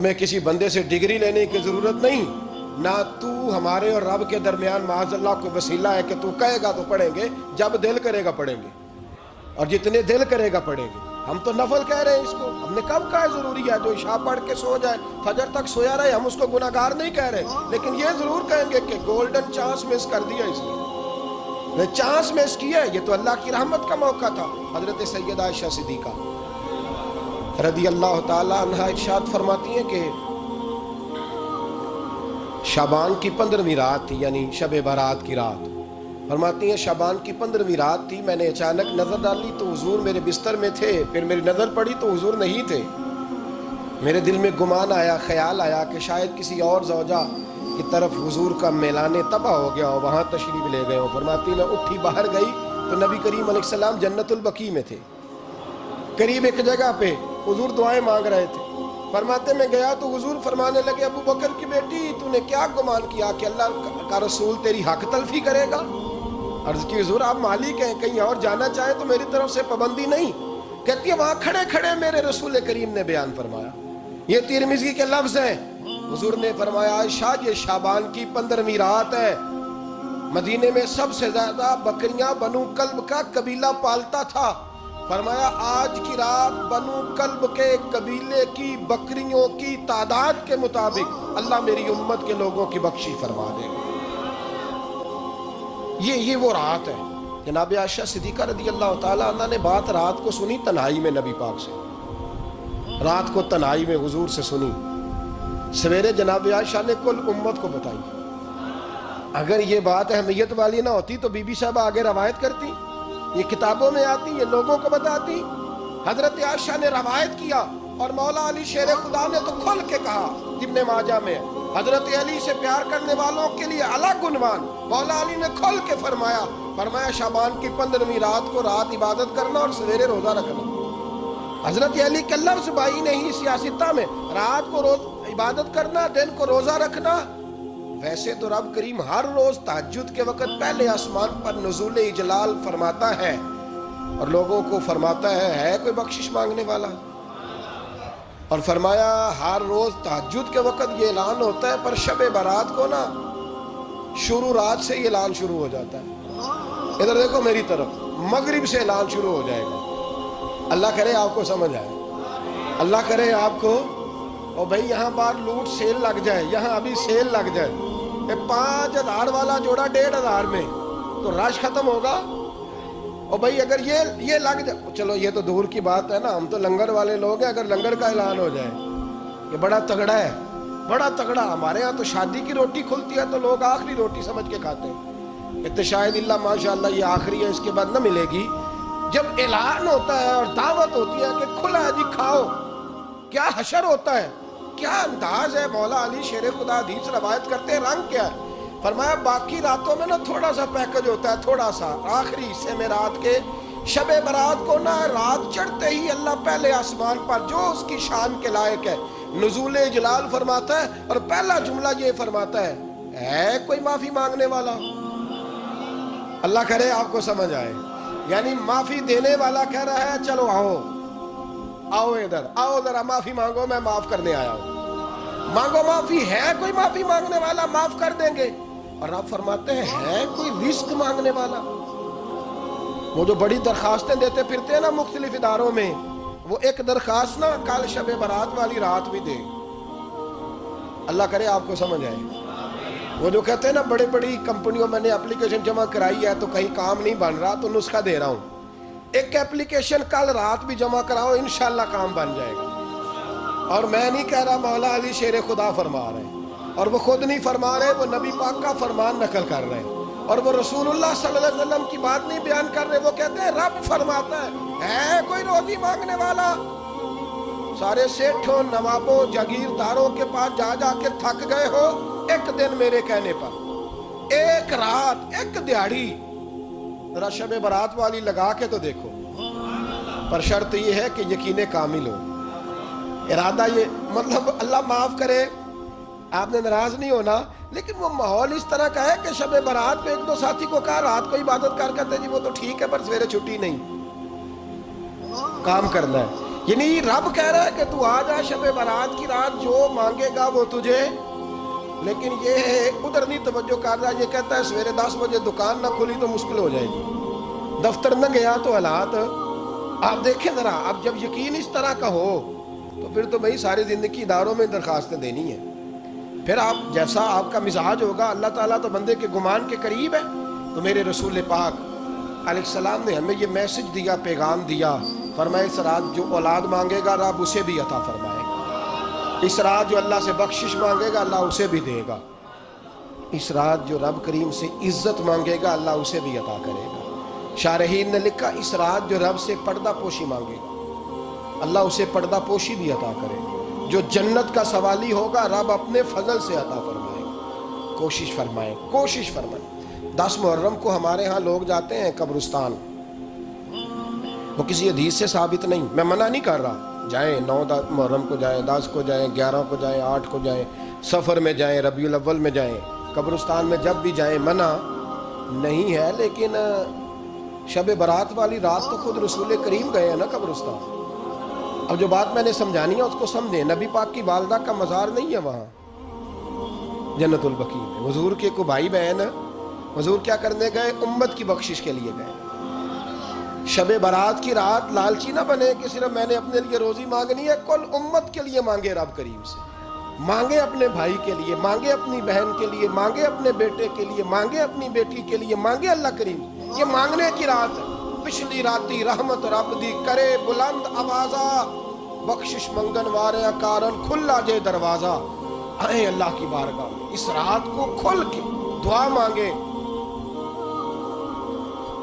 میں کسی بندے سے ڈگری لینے کی ضرورت نہیں، نہ تو ہمارے اور رب کے درمیان معاذ اللہ کوئی وسیلہ ہے کہ تو کہے گا تو پڑھیں گے، جب دل کرے گا پڑھیں گے، اور جتنے دل کرے گا پڑھیں گے۔ ہم تو نفل کہہ رہے ہیں اس کو، ہم نے کب کہا ضروری ہے جو عشاء پڑھ کے سو جائے فجر تک سویا رہے، ہم اس کو گناہگار نہیں کہہ رہے، لیکن یہ ضرور کہیں گے کہ گولڈن چانس مس کر دیا اس نے، چانس مس کیا ہے، یہ تو اللہ کی رحمت کا موقع تھا۔ حضرت سیدہ عائشہ صدیقہ رضی اللہ تعالی عنہا ارشاد فرماتی ہیں کہ شعبان کی 15ویں رات تھی، یعنی شب برات کی رات، فرماتی ہیں شعبان کی 15ویں رات تھی، میں نے اچانک نظر ڈالی تو حضور میرے بستر میں تھے، پھر میری نظر پڑی تو حضور نہیں تھے، میرے دل میں گمان آیا، خیال آیا کہ شاید کسی اور زوجہ کی طرف حضور کا میلان تباہ ہو گیا ہو، وہاں تشریف لے گئے ہو۔ فرماتی میں اٹھی باہر گئی تو نبی کریم علیہ السلام جنت البقیع میں تھے، قریب ایک جگہ پہ حضور دعائیں مانگ رہے تھے۔ فرماتے میں گیا تو حضور فرمانے لگے ابو بکر کی بیٹی تو نے کیا گمان کیا کہ اللہ کا رسول تیری حق تلفی کرے گا؟ عرض کی حضور آپ مالک ہیں، کہیں اور جانا چاہیں تو میری طرف سے پابندی نہیں۔ کہتی ہے وہاں کھڑے کھڑے میرے رسول کریم نے بیان فرمایا، یہ ترمذی کے لفظ ہیں، حضور نے فرمایا عائشہ یہ شعبان کی 15ویں رات ہے، مدینے میں سب سے زیادہ بکریاں بنو کلب کا قبیلہ پالتا تھا، فرمایا آج کی رات بنو کلب کے قبیلے کی بکریوں کی تعداد کے مطابق اللہ میری امت کے لوگوں کی بخشی فرما دے گا۔ یہ وہ رات ہے۔ جناب عائشہ صدیقہ رضی اللہ تعالیٰ عنہ نے بات رات کو سنی تنہائی میں نبی پاک سے، رات کو تنہائی میں حضور سے سنی، سویرے جناب عائشہ نے کل امت کو بتائی۔ اگر یہ بات اہمیت والی نہ ہوتی تو بی بی صاحبہ آگے روایت کرتی، یہ کتابوں میں آتی، یہ لوگوں کو بتاتی۔ حضرت عائشہ نے روایت کیا اور مولا علی شیر خدا نے تو کھل کے کہا، ابن ماجہ میں حضرت علی سے پیار کرنے والوں کے لیے الگ عنوان، مولا علی نے کھل کے فرمایا شعبان کی 15ویں رات کو رات عبادت کرنا اور سویرے روزہ رکھنا۔ حضرت علی کے لفظ بائی نہیں سیاستہ میں، رات کو روز عبادت کرنا، دن کو روزہ رکھنا۔ ویسے تو رب کریم ہر روز تہجد کے وقت پہلے آسمان پر نزول اجلال فرماتا ہے اور لوگوں کو فرماتا ہے کوئی بخشش مانگنے والا، اور فرمایا ہر روز تہجد کے وقت یہ اعلان ہوتا ہے، پر شب برات کو نا شروع رات سے یہ اعلان شروع ہو جاتا ہے۔ ادھر دیکھو میری طرف، مغرب سے اعلان شروع ہو جائے گا۔ اللہ کرے آپ کو سمجھ آئے، اللہ کرے آپ کو، اور بھئی یہاں بار لوٹ سیل لگ جائے، یہاں ابھی سیل لگ جائے، 5000 والا جوڑا 1500 میں تو رش ختم ہوگا۔ اور بھئی اگر یہ لگ جائے، چلو یہ تو دور کی بات ہے نا، ہم تو لنگر والے لوگ ہیں، اگر لنگر کا اعلان ہو جائے یہ بڑا تگڑا ہے، بڑا تگڑا۔ ہمارے ہاں تو شادی کی روٹی کھلتی ہے تو لوگ آخری روٹی سمجھ کے کھاتے ہیں، کہ شاید اللہ ماشاءاللہ یہ آخری ہے، اس کے بعد نہ ملے گی۔ جب اعلان ہوتا ہے اور دعوت ہوتی ہے کہ کھلا ہے جی کھاؤ، کیا حشر ہوتا ہے، کیا انداز ہے۔ مولا علی شیر خدا حدیث روایت کرتے ہیں، رنگ کیا ہے؟ فرمایا باقی راتوں میں نا تھوڑا سا پیکج ہوتا ہے، تھوڑا سا، آخری حصے میں رات کے شب برات کو نا رات چڑھتے ہی اللہ پہلے آسمان پر جو اس کی شان کے لائق ہے نزول جلال فرماتا ہے، اور پہلا جملہ یہ فرماتا ہے کوئی معافی مانگنے والا؟ اللہ کرے آپ کو سمجھ آئے، یعنی معافی دینے والا کہہ رہا ہے چلو آؤ ادھر آؤ ذرا معافی مانگو، میں معاف کرنے آیا ہوں، مانگو معافی۔ ہے کوئی معافی مانگنے والا؟ معاف کر دیں گے۔ اور آپ فرماتے ہیں ہے کوئی رزق مانگنے والا؟ وہ جو بڑی درخواستیں دیتے پھرتے ہیں نا مختلف اداروں میں، وہ ایک درخواست نا کل شب برات والی رات بھی دے۔ اللہ کرے آپ کو سمجھ آئے۔ وہ جو کہتے ہیں نا بڑی بڑی کمپنیوں میں نے اپلیکیشن جمع کرائی ہے تو کہیں کام نہیں بن رہا تو نسخہ دے رہا ہوں، ایک اپلیکیشن کل رات بھی جمع کراؤ انشاءاللہ کام بن جائے گا۔ اور میں نہیں کہہ رہا، مولا علی شیر خدا فرما رہے ہیں، اور وہ خود نہیں فرما رہے، وہ نبی پاک کا فرمان نقل کر رہے ہیں، اور وہ رسول اللہ صلی اللہ علیہ وسلم کی بات نہیں بیان کر رہے، وہ کہتے ہیں رب فرماتا ہے کوئی روزی مانگنے والا؟ سارے سیٹھوں نوابوں جاگیرداروں کے پاس جا جا کے تھک گئے ہو، ایک دن میرے کہنے پر، ایک رات، ایک دیہڑی ذرا شب برات والی لگا کے تو دیکھو، پر شرط یہ ہے کہ یقین کامل ہو، ارادہ یہ، مطلب اللہ معاف کرے آپ نے ناراض نہیں ہونا، لیکن وہ ماحول اس طرح کا ہے کہ شب برات پہ ایک دو ساتھی کو کہا رات کو عبادت کر کرتے جی وہ تو ٹھیک ہے پر سویرے چھٹی نہیں، کام کرنا ہے۔ یعنی رب کہہ رہا ہے کہ تو آ جا شب برات کی رات، جو مانگے گا وہ تجھے، لیکن یہ ادھر نہیں توجہ کر رہا. یہ کہتا ہے سویرے 10 بجے دکان نہ کھلی تو مشکل ہو جائے گی، دفتر نہ گیا تو حالات آپ دیکھیں ذرا. اب جب یقین اس طرح کا ہو تو پھر تو بھائی ساری زندگی اداروں میں درخواستیں دینی ہیں. پھر آپ جیسا آپ کا مزاج ہوگا، اللہ تعالیٰ تو بندے کے گمان کے قریب ہے. تو میرے رسول پاک علیہ السلام نے ہمیں یہ میسج دیا، پیغام دیا، فرمایا اس رات جو اولاد مانگے گا رب اسے بھی عطا فرمائے گا. اس رات جو اللہ سے بخشش مانگے گا اللہ اسے بھی دے گا. اس رات جو رب کریم سے عزت مانگے گا اللہ اسے بھی عطا کرے گا. شارحین نے لکھا اس رات جو رب سے پردہ پوشی مانگے گا اللہ اسے پردہ پوشی بھی عطا کرے گا. جو جنت کا سوالی ہوگا رب اپنے فضل سے عطا فرمائے گا. کوشش فرمائیں، کوشش فرمائیں. 10 محرم کو ہمارے ہاں لوگ جاتے ہیں قبرستان، وہ کسی حدیث سے ثابت نہیں، میں منع نہیں کر رہا، جائیں 9 محرم کو جائیں، 10 کو جائیں، 11 کو جائیں، 8 کو جائیں، سفر میں جائیں، ربیع الاول میں جائیں، قبرستان میں جب بھی جائیں منع نہیں ہے. لیکن شب برات والی رات تو خود رسول کریم گئے ہیں نا قبرستان. اب جو بات میں نے سمجھانی ہے اس کو سمجھیں. نبی پاک کی والدہ کا مزار نہیں ہے وہاں جنت البقیع میں. حضور کے کو بھائی بہن حضور کیا کرنے گئے؟ امت کی بخشش کے لیے گئے. شب برات کی رات لالچی نہ بنے کہ صرف میں نے اپنے لیے روزی مانگنی ہے، کل امت کے لیے مانگے رب کریم سے. مانگے اپنے بھائی کے لیے، مانگے اپنی بہن کے لیے، مانگے اپنے بیٹے کے لیے، مانگے اپنی بیٹی کے لیے، مانگے اللہ کریم. یہ مانگنے کی رات ہے. پچھلی راتی رحمت رب دی کرے بلند آوازہ، بخشش منگن وارے کارن کھلا جے دروازہ. آئیں اللہ کی بارگاہ میں اس رات کو کھل کے دعا مانگے.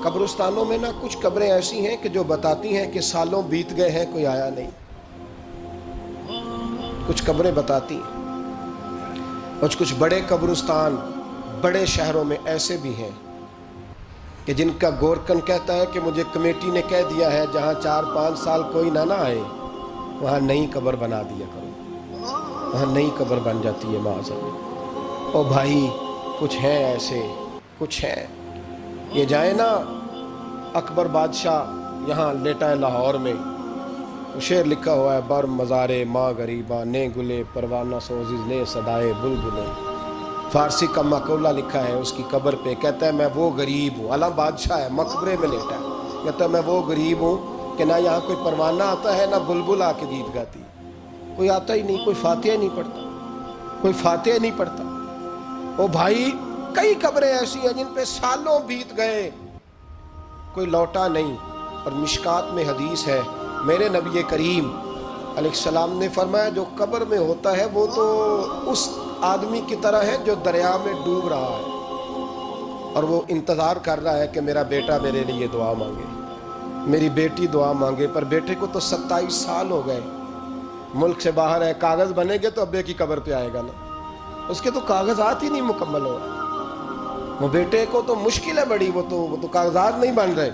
قبرستانوں میں نا کچھ قبریں ایسی ہیں کہ جو بتاتی ہیں کہ سالوں بیت گئے ہیں کوئی آیا نہیں. کچھ قبریں بتاتی ہیں. اور کچھ بڑے قبرستان بڑے شہروں میں ایسے بھی ہیں کہ جن کا گورکن کہتا ہے کہ مجھے کمیٹی نے کہہ دیا ہے جہاں 4-5 سال کوئی نہ آئے وہاں نئی قبر بنا دیا کرو. وہاں نئی قبر بن جاتی ہے معاذ اللہ. او بھائی کچھ ہیں ایسے، کچھ ہیں. یہ جائیں نا اکبر بادشاہ یہاں لیٹا ہے لاہور میں، شعر لکھا ہوا ہے بر مزارے ماں غریباں نے گلے پروانہ سوزز نے صدائے بلبلے. فارسی کا مقولہ لکھا ہے اس کی قبر پہ، کہتا ہے میں وہ غریب ہوں. عالم بادشاہ ہے مقبرے میں لیٹا ہے، کہتا ہے میں وہ غریب ہوں کہ نہ یہاں کوئی پروانہ آتا ہے نہ بلبل آ کے گیت گاتی. کوئی آتا ہی نہیں، کوئی فاتحہ نہیں پڑھتا، کوئی فاتحہ نہیں پڑھتا. او بھائی کئی قبریں ایسی ہیں جن پہ سالوں بیت گئے کوئی لوٹا نہیں. اور مشکات میں حدیث ہے میرے نبی کریم علیہ السلام نے فرمایا جو قبر میں ہوتا ہے وہ تو اس آدمی کی طرح ہے جو دریا میں ڈوب رہا ہے اور وہ انتظار کر رہا ہے کہ میرا بیٹا میرے لیے دعا مانگے، میری بیٹی دعا مانگے. پر بیٹے کو تو 27 سال ہو گئے، ملک سے باہر ہے. کاغذ بنے گے تو ابے کی قبر پہ آئے گا نا، اس کے تو کاغذات ہی نہیں مکمل ہو رہے. وہ بیٹے کو تو مشکل ہے بڑی، وہ تو کاغذات نہیں بن رہے.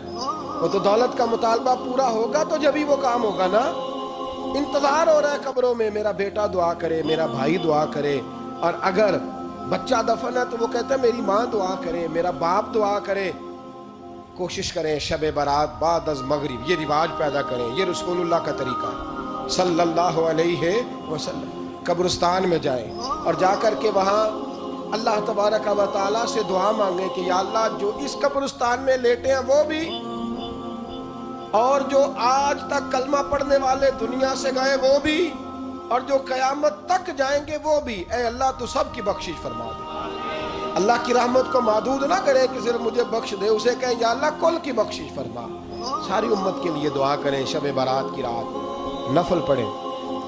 وہ تو دولت کا مطالبہ پورا ہوگا تو جبھی وہ کام ہوگا نا. انتظار ہو رہا ہے قبروں میں میرا بیٹا دعا کرے، میرا بھائی دعا کرے. اور اگر بچہ دفن ہے تو وہ کہتا ہے میری ماں دعا کرے، میرا باپ دعا کرے. کوشش کریں شب برات بعد از مغرب یہ رواج پیدا کریں. یہ رسول اللہ کا طریقہ ہے صلی اللہ علیہ وسلم. قبرستان میں جائیں اور جا کر کے وہاں اللہ تبارک و تعالیٰ سے دعا مانگیں کہ یا اللہ جو اس قبرستان میں لیٹے ہیں وہ بھی، اور جو آج تک کلمہ پڑھنے والے دنیا سے گئے وہ بھی، اور جو قیامت تک جائیں گے وہ بھی. اے اللہ تو سب کی بخشش فرما دے. اللہ کی رحمت کو محدود نہ کرے کہ صرف مجھے بخش دے، اسے کہیں یا اللہ کل کی بخشش فرما. ساری امت کے لیے دعا کریں. شب برات کی رات نفل پڑھیں.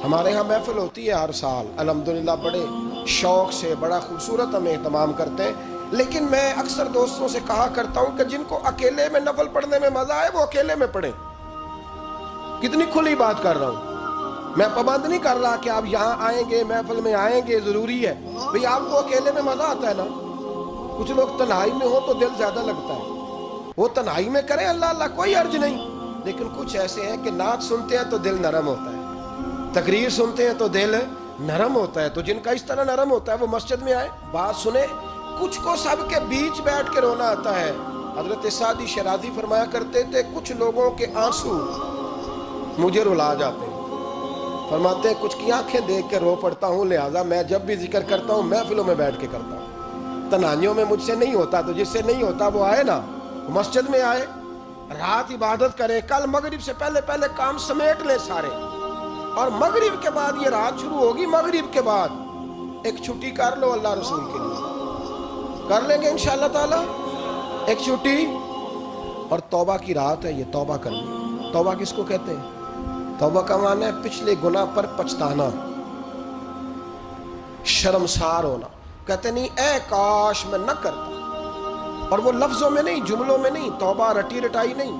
ہمارے ہاں محفل ہوتی ہے ہر سال الحمدللہ، بڑے شوق سے بڑا خوبصورت ہم اہتمام کرتے ہیں. لیکن میں اکثر دوستوں سے کہا کرتا ہوں کہ جن کو اکیلے میں نفل پڑھنے میں مزہ آئے وہ اکیلے میں پڑھیں. کتنی کھلی بات کر رہا ہوں. میں پابند نہیں کر رہا کہ آپ یہاں آئیں گے محفل میں آئیں گے ضروری ہے. بھئی آپ کو اکیلے میں مزہ آتا ہے نا. کچھ لوگ تنہائی میں ہو تو دل زیادہ لگتا ہے، وہ تنہائی میں کریں اللہ اللہ کوئی عرض نہیں. لیکن کچھ ایسے ہیں کہ نعت سنتے ہیں تو دل نرم ہوتا ہے، تقریر سنتے ہیں تو دل نرم ہوتا ہے. تو جن کا اس طرح نرم ہوتا ہے وہ مسجد میں آئے بات سنیں. کچھ کو سب کے بیچ بیٹھ کے رونا آتا ہے. حضرت سعدی شیرازی فرمایا کرتے تھے کچھ لوگوں کے آنسو مجھے رلا جاتے ہیں. فرماتے ہیں کچھ کی آنکھیں دیکھ کے رو پڑتا ہوں، لہٰذا میں جب بھی ذکر کرتا ہوں محفلوں میں بیٹھ کے کرتا ہوں. تنہائیوں میں مجھ سے نہیں ہوتا، تو جس سے نہیں ہوتا وہ آئے نا، مسجد میں آئے، رات عبادت کرے. کل مغرب سے پہلے کام سمیٹ لے سارے، اور مغرب کے بعد یہ رات شروع ہوگی. مغرب کے بعد ایک چھٹی کر لو اللہ رسول کے لیے، کر لیں گے انشاءاللہ تعالی ایک چھٹی. اور توبہ کی رات ہے یہ، توبہ کرنی. توبہ کس کو کہتے ہیں؟ توبہ کا معنی ہے پچھلے گناہ پر پچھتانا، شرمسار ہونا. کہتے نہیں اے کاش میں نہ کرتا، اور وہ لفظوں میں نہیں، جملوں میں نہیں، توبہ رٹی رٹائی نہیں،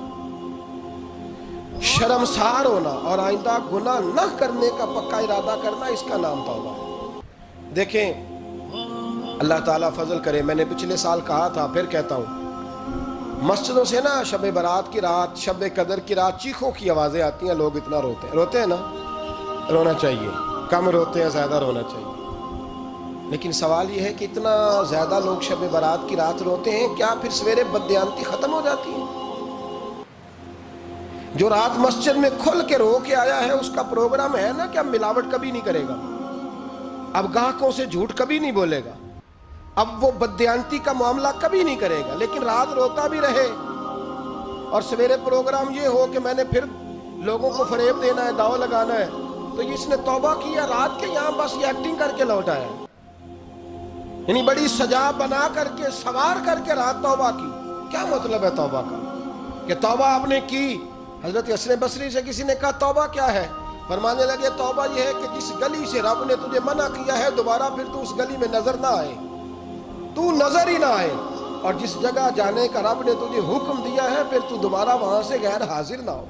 شرمسار ہونا اور آئندہ گناہ نہ کرنے کا پکا ارادہ کرنا، اس کا نام توبہ ہے. دیکھیں اللہ تعالیٰ فضل کرے، میں نے پچھلے سال کہا تھا، پھر کہتا ہوں، مسجدوں سے نا شب برات کی رات، شب قدر کی رات چیخوں کی آوازیں آتی ہیں، لوگ اتنا روتے ہیں نا. رونا چاہیے، کم روتے ہیں، زیادہ رونا چاہیے. لیکن سوال یہ ہے کہ اتنا زیادہ لوگ شب برات کی رات روتے ہیں، کیا پھر سویرے بددیانتی ختم ہو جاتی ہے؟ جو رات مسجد میں کھل کے رو کے آیا ہے، اس کا پروگرام ہے نا کہ اب ملاوٹ کبھی نہیں کرے گا، اب گاہکوں سے جھوٹ کبھی نہیں بولے گا، اب وہ بددیانتی کا معاملہ کبھی نہیں کرے گا. لیکن رات روتا بھی رہے اور سویرے پروگرام یہ ہو کہ میں نے پھر لوگوں کو فریب دینا ہے، داؤ لگانا ہے، تو اس نے توبہ کیا رات کے یہاں بس یہ ایکٹنگ کر کے لوٹ آیا. یعنی بڑی سجا بنا کر کے سوار کر کے رات توبہ کی. کیا مطلب ہے توبہ کا؟ کہ توبہ آپ نے کی. حضرت حسن بصری سے کسی نے کہا توبہ کیا ہے؟ فرمانے لگے توبہ یہ ہے کہ جس گلی سے رب نے تجھے منع کیا ہے دوبارہ پھر تو اس گلی میں نظر نہ آئے، تو نظر ہی نہ آئے. اور جس جگہ جانے کا رب نے تجھے حکم دیا ہے پھر تو دوبارہ وہاں سے غیر حاضر نہ ہو.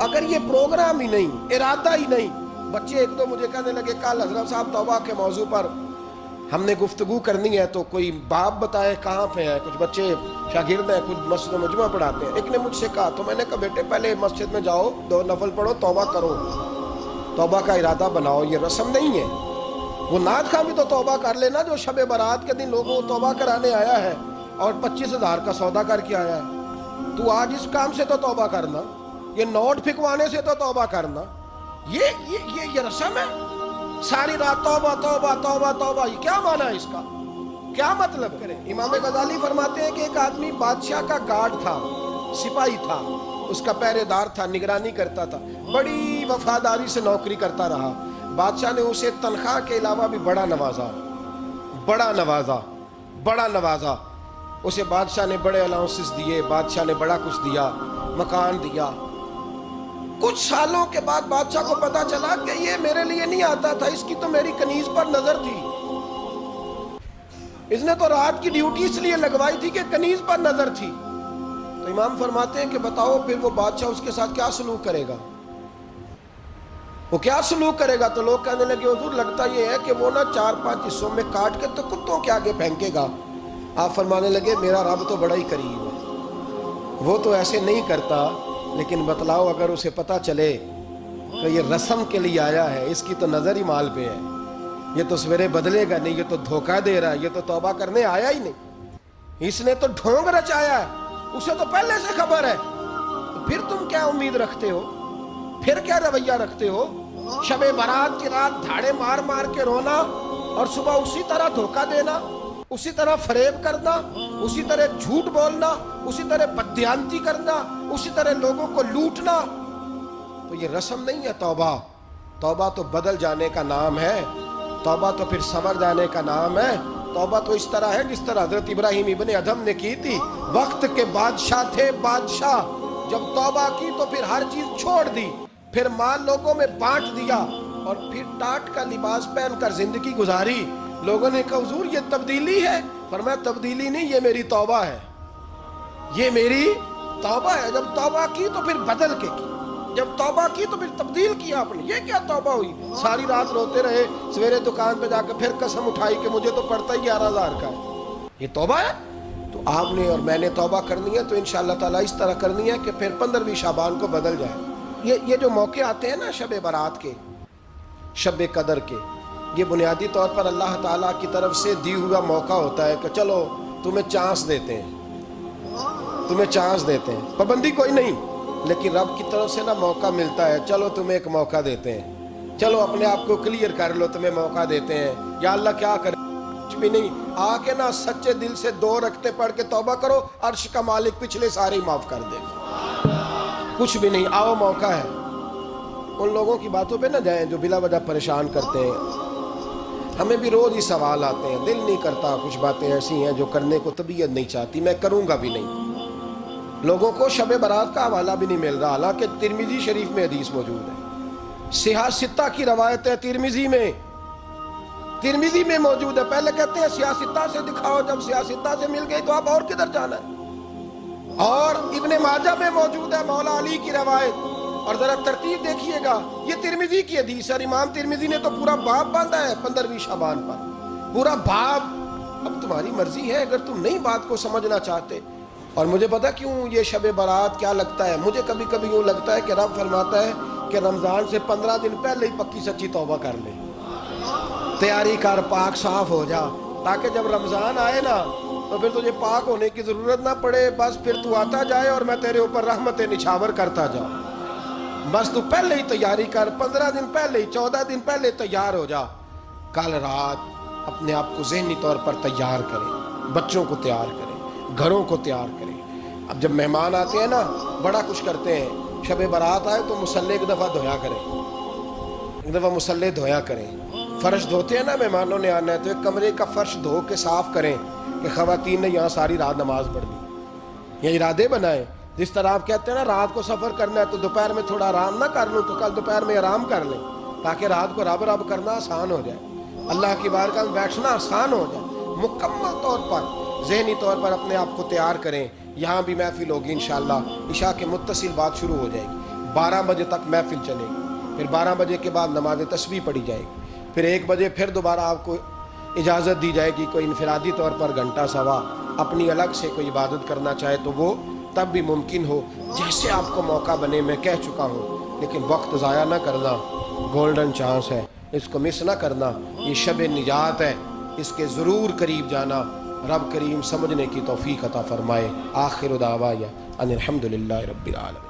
اگر یہ پروگرام ہی نہیں، ارادہ ہی نہیں. بچے ایک دو مجھے کہنے لگے کل حضرت صاحب توبہ کے موضوع پر ہم نے گفتگو کرنی ہے، تو کوئی باپ بتائے کہاں پہ ہے. کچھ بچے شاگرد ہیں، کچھ مسجد و مجمع پڑھاتے ہیں. ایک نے مجھ سے کہا، تو میں نے کہا بیٹے پہلے مسجد میں جاؤ، 2 نفل پڑھو، توبہ کرو، توبہ کا ارادہ بناؤ. یہ رسم نہیں ہے. وہ نعت خواہ بھی تو توبہ کر لینا جو شب برات کے دن لوگوں کو توبہ کرانے آیا ہے اور 25,000 کا سودا کر کے آیا ہے. تو آج اس کام سے تو توبہ کرنا، یہ نوٹ پھکوانے سے تو توبہ کرنا. یہ رسم ہے. ساری رات توبہ توبہ توبہ توبہ، یہ کیا معنی ہے اس کا؟ کیا مطلب کریں؟ امام غزالی فرماتے ہیں کہ ایک آدمی بادشاہ کا گارڈ تھا، سپاہی تھا، اس کا پہرے دار تھا، نگرانی کرتا تھا، بڑی وفاداری سے نوکری کرتا رہا. بادشاہ نے اسے تنخواہ کے علاوہ بھی بڑا نوازا. اسے بادشاہ نے بڑے الاؤنسز دیے، بادشاہ نے بڑا کچھ دیا، مکان دیا. کچھ سالوں کے بعد بادشاہ کو پتا چلا کہ یہ میرے لیے نہیں آتا تھا، اس کی تو میری کنیز پر نظر تھی. اس نے تو رات کی ڈیوٹی اس لیے لگوائی تھی کہ کنیز پر نظر تھی. تو امام فرماتے ہیں کہ بتاؤ پھر وہ بادشاہ اس کے ساتھ کیا سلوک کرے گا؟ وہ کیا سلوک کرے گا؟ تو لوگ کہنے لگے حضور لگتا یہ ہے کہ وہ نا 4-5 حصوں میں کاٹ کے تو کتوں کے آگے پھینکے گا. آپ فرمانے لگے میرا رب تو بڑا ہی قریب ہے، وہ تو ایسے نہیں کرتا. لیکن بتلاؤ اگر اسے پتا چلے کہ یہ رسم کے لیے آیا ہے، اس کی تو نظر ہی مال پہ ہے، یہ تو سویرے بدلے گا نہیں، یہ تو دھوکہ دے رہا ہے، یہ تو توبہ کرنے آیا ہی نہیں، اس نے تو ڈھونگ رچایا ہے، اسے تو پہلے سے خبر ہے. تو پھر تم کیا امید رکھتے ہو؟ پھر کیا رویہ رکھتے ہو؟ شب برات کی رات دھاڑے مار مار کے رونا اور صبح اسی طرح دھوکہ دینا، اسی طرح فریب کرنا، اسی طرح جھوٹ بولنا، اسی طرح بددیانتی کرنا، اسی طرح لوگوں کو لوٹنا. تو یہ رسم نہیں ہے توبہ. توبہ تو بدل جانے کا نام ہے، توبہ تو پھر سنور جانے کا نام ہے. توبہ تو اس طرح ہے جس طرح حضرت ابراہیم ابن ادھم نے کی تھی. وقت کے بادشاہ تھے بادشاہ، جب توبہ کی تو پھر ہر چیز چھوڑ دی، پھر مال لوگوں میں بانٹ دیا اور پھر ٹاٹ کا لباس پہن کر زندگی گزاری. لوگوں نے کہا حضور یہ تبدیلی ہے. فرمایا تبدیلی نہیں، یہ میری توبہ ہے، یہ میری توبہ ہے. جب توبہ کی تو پھر بدل کے کی، جب توبہ کی تو پھر تبدیل کیا آپ نے. یہ کیا توبہ ہوئی؟ ساری رات روتے رہے، سویرے دکان پہ جا کے پھر قسم اٹھائی کہ مجھے تو پڑتا ہی 11,000 کا ہے. یہ توبہ ہے؟ تو آپ نے اور میں نے توبہ کرنی ہے تو انشاءاللہ تعالیٰ اس طرح کرنی ہے کہ پھر 15ویں شعبان کو بدل جائے. یہ جو موقع آتے ہیں نا شب برات کے، شب قدر کے، یہ بنیادی طور پر اللہ تعالیٰ کی طرف سے دی ہوا موقع ہوتا ہے کہ چلو تمہیں چانس دیتے ہیں، تمہیں چانس دیتے ہیں. پابندی کوئی نہیں. لیکن رب کی طرف سے نا موقع ملتا ہے، چلو تمہیں ایک موقع دیتے ہیں، چلو اپنے آپ کو کلیئر کر لو، تمہیں موقع دیتے ہیں۔ یا اللہ کیا کرے؟ کچھ بھی نہیں، آ کے نا سچے دل سے 2 رکعتیں پڑھ کے توبہ کرو، عرش کا مالک پچھلے سارے ہی معاف کر دے گا۔ کچھ بھی نہیں، آؤ موقع ہے۔ ان لوگوں کی باتوں پہ نہ جائیں جو بلا وجہ پریشان کرتے ہیں۔ ہمیں بھی روز ہی سوال آتے ہیں، دل نہیں کرتا، کچھ باتیں ایسی ہیں جو کرنے کو طبیعت نہیں چاہتی، میں کروں گا بھی نہیں۔ لوگوں کو شب برات کا حوالہ بھی نہیں مل رہا، حالانکہ ترمذی شریف میں حدیث موجود ہے، صحاح ستہ کی روایت ہے، ترمذی میں موجود ہے۔ پہلے کہتے ہیں صحاح ستہ سے دکھاؤ، جب صحاح ستہ سے مل گئی تو آپ اور کدھر جانا ہے؟ اور ابن ماجہ میں موجود ہے مولا علی کی روایت، اور ذرا ترتیب دیکھیے گا، یہ ترمذی کی حدیث ہے، اور امام ترمذی نے تو پورا باب باندھا ہے 15ویں شعبان پر، پورا باب۔ اب تمہاری مرضی ہے، اگر تم نئی بات کو سمجھنا چاہتے۔ اور مجھے پتا کیوں یہ شب برات کیا لگتا ہے، مجھے کبھی کبھی یوں لگتا ہے کہ رب فرماتا ہے کہ رمضان سے 15 دن پہلے ہی پکی سچی توبہ کر لے، تیاری کر، پاک صاف ہو جا، تاکہ جب رمضان آئے نا تو پھر تجھے پاک ہونے کی ضرورت نہ پڑے، بس پھر تو آتا جائے اور میں تیرے اوپر رحمت نچھاور کرتا جاؤں۔ بس تو پہلے ہی تیاری کر، 15 دن پہلے ہی، 14 دن پہلے تیار ہو جا۔ کل رات اپنے آپ کو ذہنی طور پر تیار کریں، بچوں کو تیار کریں، گھروں کو تیار کریں۔ اب جب مہمان آتے ہیں نا بڑا کچھ کرتے ہیں، شب برات آئے تو مصلے ایک دفعہ دھویا کریں، ایک دفعہ مصلے دھویا کریں۔ فرش دھوتے ہیں نا، مہمانوں نے آنا ہے تو ایک کمرے کا فرش دھو کے صاف کریں کہ خواتین نے یہاں ساری رات نماز پڑھنی، یہ ارادے بنائیں۔ جس طرح آپ کہتے ہیں نا رات کو سفر کرنا ہے تو دوپہر میں تھوڑا آرام نہ کر لوں تو کل دوپہر میں آرام کر لیں، تاکہ رات کو رب رب کرنا آسان ہو جائے، اللہ کی بارگاہ میں بیٹھنا آسان ہو جائے۔ مکمل طور پر ذہنی طور پر اپنے آپ کو تیار کریں۔ یہاں بھی محفل ہوگی انشاءاللہ، عشاء کے متصل بات شروع ہو جائے گی، 12 بجے تک محفل چلے گی، پھر 12 بجے کے بعد نماز تسبیح پڑھی جائے گی، پھر 1 بجے پھر دوبارہ آپ کو اجازت دی جائے گی، کوئی انفرادی طور پر گھنٹہ سوا اپنی الگ سے کوئی عبادت کرنا چاہے تو وہ تب بھی ممکن ہو، جیسے آپ کو موقع بنے۔ میں کہہ چکا ہوں، لیکن وقت ضائع نہ کرنا، گولڈن چانس ہے، اس کو مس نہ کرنا۔ یہ شب نجات ہے، اس کے ضرور قریب جانا۔ رب کریم سمجھنے کی توفیق عطا فرمائے۔ آخر دعوایا ان الحمدللہ رب العالمین۔